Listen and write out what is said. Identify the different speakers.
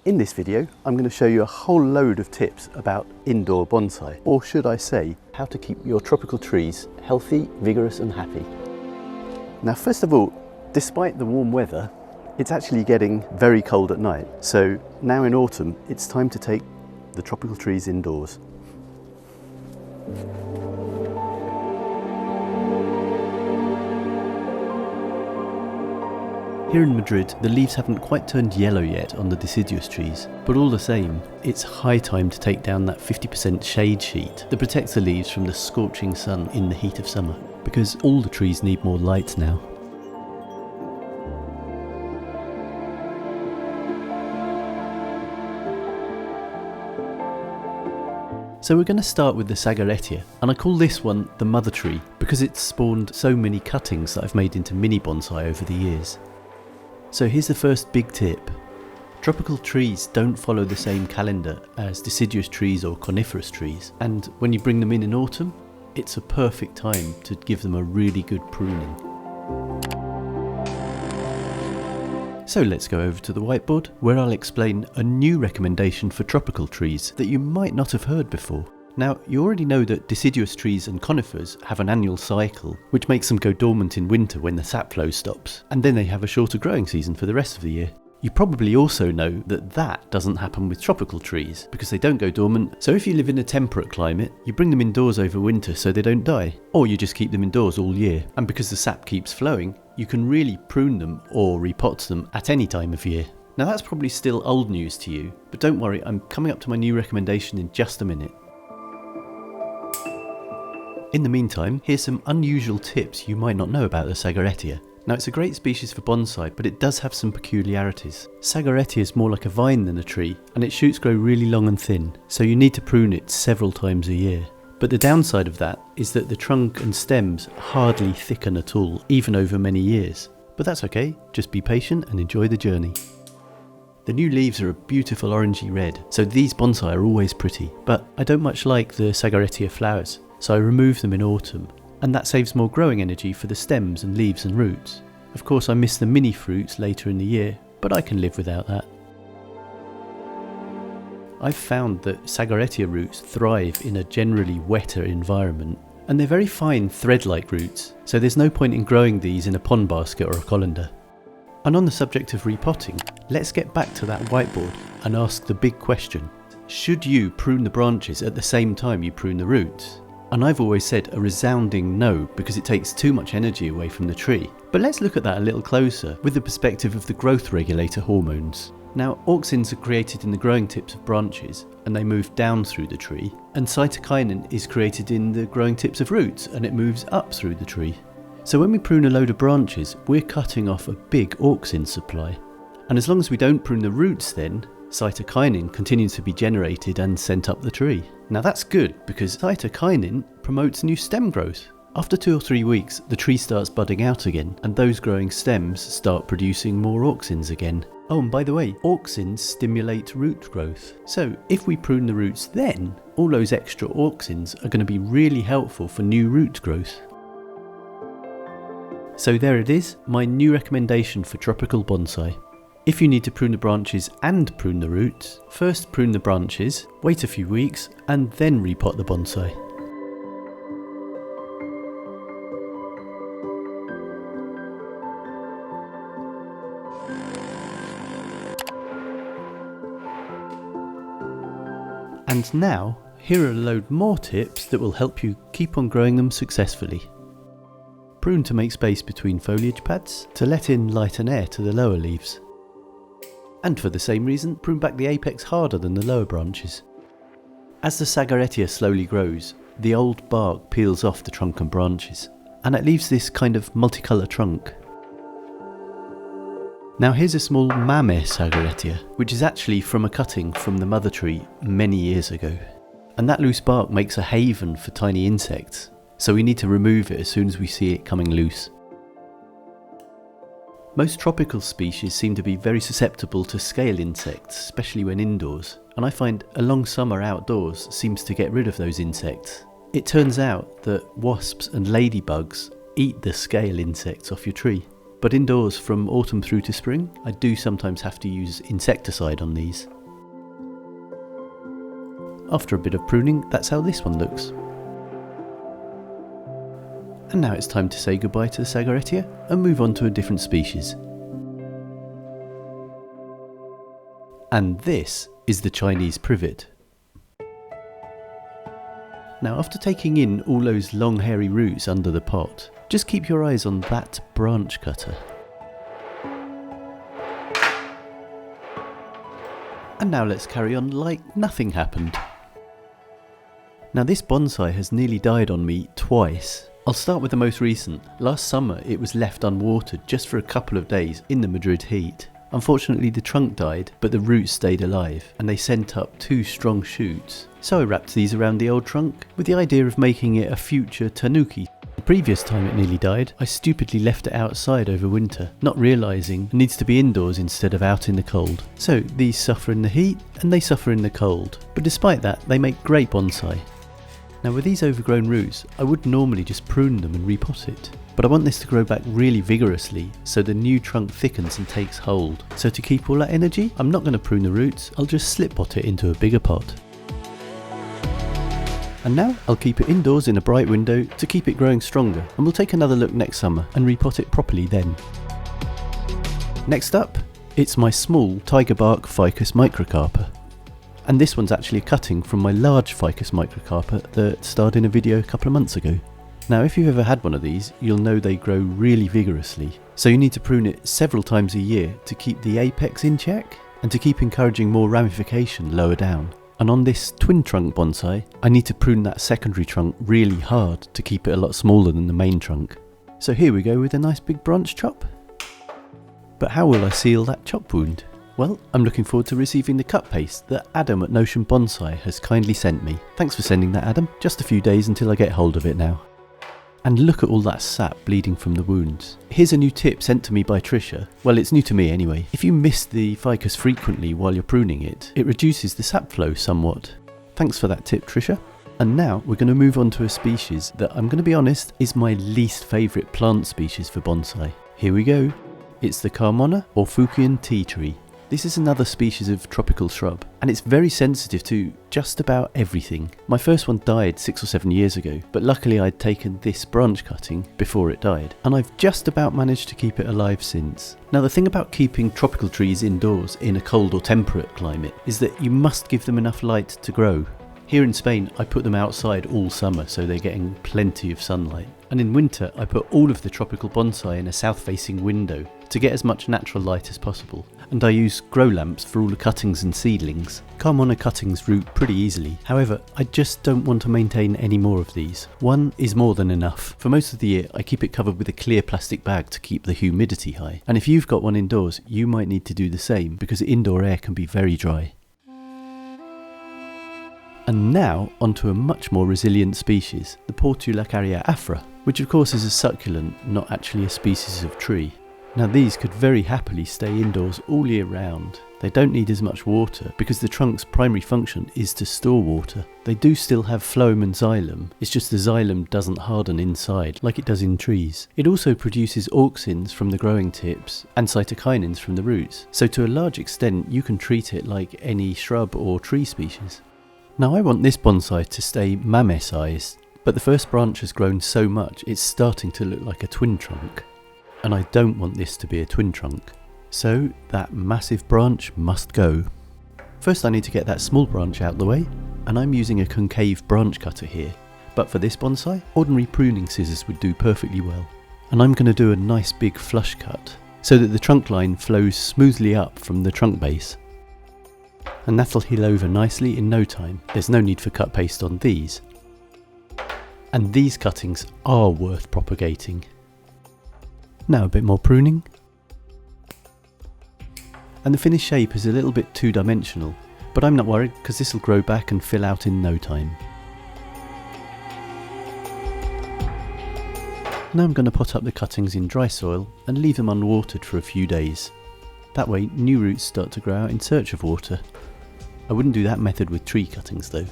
Speaker 1: In this video, I'm going to show you a whole load of tips about indoor bonsai, or should I say, how to keep your tropical trees healthy, vigorous and happy. Now, first of all, despite the warm weather, it's actually getting very cold at night. So now in autumn, it's time to take the tropical trees indoors. Here in Madrid, the leaves haven't quite turned yellow yet on the deciduous trees, but all the same, it's high time to take down that 50% shade sheet that protects the leaves from the scorching sun in the heat of summer, because all the trees need more light now. So we're going to start with the Sagarettia, and I call this one the mother tree because it's spawned so many cuttings that I've made into mini bonsai over the years. So here's the first big tip. Tropical trees don't follow the same calendar as deciduous trees or coniferous trees, and when you bring them in autumn, it's a perfect time to give them a really good pruning. So let's go over to the whiteboard, where I'll explain a new recommendation for tropical trees that you might not have heard before. Now, you already know that deciduous trees and conifers have an annual cycle, which makes them go dormant in winter when the sap flow stops, and then they have a shorter growing season for the rest of the year. You probably also know that that doesn't happen with tropical trees, because they don't go dormant. So if you live in a temperate climate, you bring them indoors over winter so they don't die, or you just keep them indoors all year. And because the sap keeps flowing, you can really prune them or repot them at any time of year. Now that's probably still old news to you, but don't worry, I'm coming up to my new recommendation in just a minute. In the meantime, here's some unusual tips you might not know about the Sagarettia. Now, it's a great species for bonsai, but it does have some peculiarities. Sagarettia is more like a vine than a tree, and its shoots grow really long and thin, so you need to prune it several times a year. But the downside of that is that the trunk and stems hardly thicken at all, even over many years. But that's okay, just be patient and enjoy the journey. The new leaves are a beautiful orangey red, so these bonsai are always pretty, but I don't much like the Sagarettia flowers, so I remove them in autumn, and that saves more growing energy for the stems and leaves and roots. Of course, I miss the mini fruits later in the year, but I can live without that. I've found that Sagarettia roots thrive in a generally wetter environment, and they're very fine thread-like roots, so there's no point in growing these in a pond basket or a colander. And on the subject of repotting, let's get back to that whiteboard and ask the big question. Should you prune the branches at the same time you prune the roots? And I've always said a resounding no, because it takes too much energy away from the tree. But let's look at that a little closer with the perspective of the growth regulator hormones. Now, auxins are created in the growing tips of branches and they move down through the tree, and cytokinin is created in the growing tips of roots and it moves up through the tree. So when we prune a load of branches, we're cutting off a big auxin supply. And as long as we don't prune the roots, then cytokinin continues to be generated and sent up the tree. Now that's good, because cytokinin promotes new stem growth. After 2 or 3 weeks, the tree starts budding out again, and those growing stems start producing more auxins again. Oh, and by the way, auxins stimulate root growth. So if we prune the roots then, all those extra auxins are going to be really helpful for new root growth. So there it is, my new recommendation for tropical bonsai. If you need to prune the branches and prune the roots, first prune the branches, wait a few weeks, and then repot the bonsai. And now, here are a load more tips that will help you keep on growing them successfully. Prune to make space between foliage pads, to let in light and air to the lower leaves. And for the same reason, prune back the apex harder than the lower branches. As the Sagarettia slowly grows, the old bark peels off the trunk and branches, and it leaves this kind of multicolour trunk. Now here's a small Mame Sagarettia, which is actually from a cutting from the mother tree many years ago. And that loose bark makes a haven for tiny insects, so we need to remove it as soon as we see it coming loose. Most tropical species seem to be very susceptible to scale insects, especially when indoors, and I find a long summer outdoors seems to get rid of those insects. It turns out that wasps and ladybugs eat the scale insects off your tree. But indoors from autumn through to spring, I do sometimes have to use insecticide on these. after a bit of pruning, that's how this one looks. And now it's time to say goodbye to the Sagarettia and move on to a different species. And this is the Chinese privet. Now, after taking in all those long hairy roots under the pot, just keep your eyes on that branch cutter. And now let's carry on like nothing happened. Now this bonsai has nearly died on me twice. I'll start with the most recent. Last summer it was left unwatered just for a couple of days in the Madrid heat. Unfortunately the trunk died, but the roots stayed alive and they sent up 2 strong shoots. So I wrapped these around the old trunk with the idea of making it a future tanuki. The previous time it nearly died, I stupidly left it outside over winter, not realising it needs to be indoors instead of out in the cold. So these suffer in the heat and they suffer in the cold, but despite that they make great bonsai. Now with these overgrown roots, I would normally just prune them and repot it, but I want this to grow back really vigorously so the new trunk thickens and takes hold. So to keep all that energy, I'm not going to prune the roots, I'll just slip pot it into a bigger pot. And now I'll keep it indoors in a bright window to keep it growing stronger, and we'll take another look next summer and repot it properly then. Next up, it's my small tiger bark ficus microcarpa. And this one's actually a cutting from my large ficus microcarpa that starred in a video a couple of months ago. Now if you've ever had one of these, you'll know they grow really vigorously, so you need to prune it several times a year to keep the apex in check and to keep encouraging more ramification lower down. And on this twin trunk bonsai, I need to prune that secondary trunk really hard to keep it a lot smaller than the main trunk. So here we go with a nice big branch chop. But how will I seal that chop wound? Well, I'm looking forward to receiving the cut paste that Adam at Notion Bonsai has kindly sent me. Thanks for sending that, Adam. Just a few days until I get hold of it now. And look at all that sap bleeding from the wounds. Here's a new tip sent to me by Trisha. Well, it's new to me anyway. If you mist the ficus frequently while you're pruning it, it reduces the sap flow somewhat. Thanks for that tip, Trisha. And now we're going to move on to a species that I'm going to be honest is my least favourite plant species for bonsai. Here we go. It's the Carmona or Fukian tea tree. This is another species of tropical shrub, and it's very sensitive to just about everything. My first one died 6 or 7 years ago, but luckily I'd taken this branch cutting before it died, and I've just about managed to keep it alive since. Now the thing about keeping tropical trees indoors in a cold or temperate climate is that you must give them enough light to grow. Here in Spain I put them outside all summer so they're getting plenty of sunlight. And in winter I put all of the tropical bonsai in a south-facing window to get as much natural light as possible. And I use grow lamps for all the cuttings and seedlings. Carmona cuttings root pretty easily, however I just don't want to maintain any more of these. One is more than enough. For most of the year I keep it covered with a clear plastic bag to keep the humidity high. And if you've got one indoors, you might need to do the same because indoor air can be very dry. And now onto a much more resilient species, the Portulacaria afra, which of course is a succulent, not actually a species of tree. Now these could very happily stay indoors all year round. They don't need as much water because the trunk's primary function is to store water. They do still have phloem and xylem, it's just the xylem doesn't harden inside like it does in trees. It also produces auxins from the growing tips and cytokinins from the roots, so to a large extent you can treat it like any shrub or tree species. Now I want this bonsai to stay mame sized, but the first branch has grown so much it's starting to look like a twin trunk. And I don't want this to be a twin trunk, so that massive branch must go. First I need to get that small branch out the way, and I'm using a concave branch cutter here, but for this bonsai, ordinary pruning scissors would do perfectly well. And I'm going to do a nice big flush cut, so that the trunk line flows smoothly up from the trunk base. And that'll heal over nicely in no time. There's no need for cut paste on these. And these cuttings are worth propagating. Now a bit more pruning. And the finished shape is a little bit two-dimensional, but I'm not worried because this will grow back and fill out in no time. Now I'm going to pot up the cuttings in dry soil and leave them unwatered for a few days. That way new roots start to grow out in search of water. I wouldn't do that method with tree cuttings though.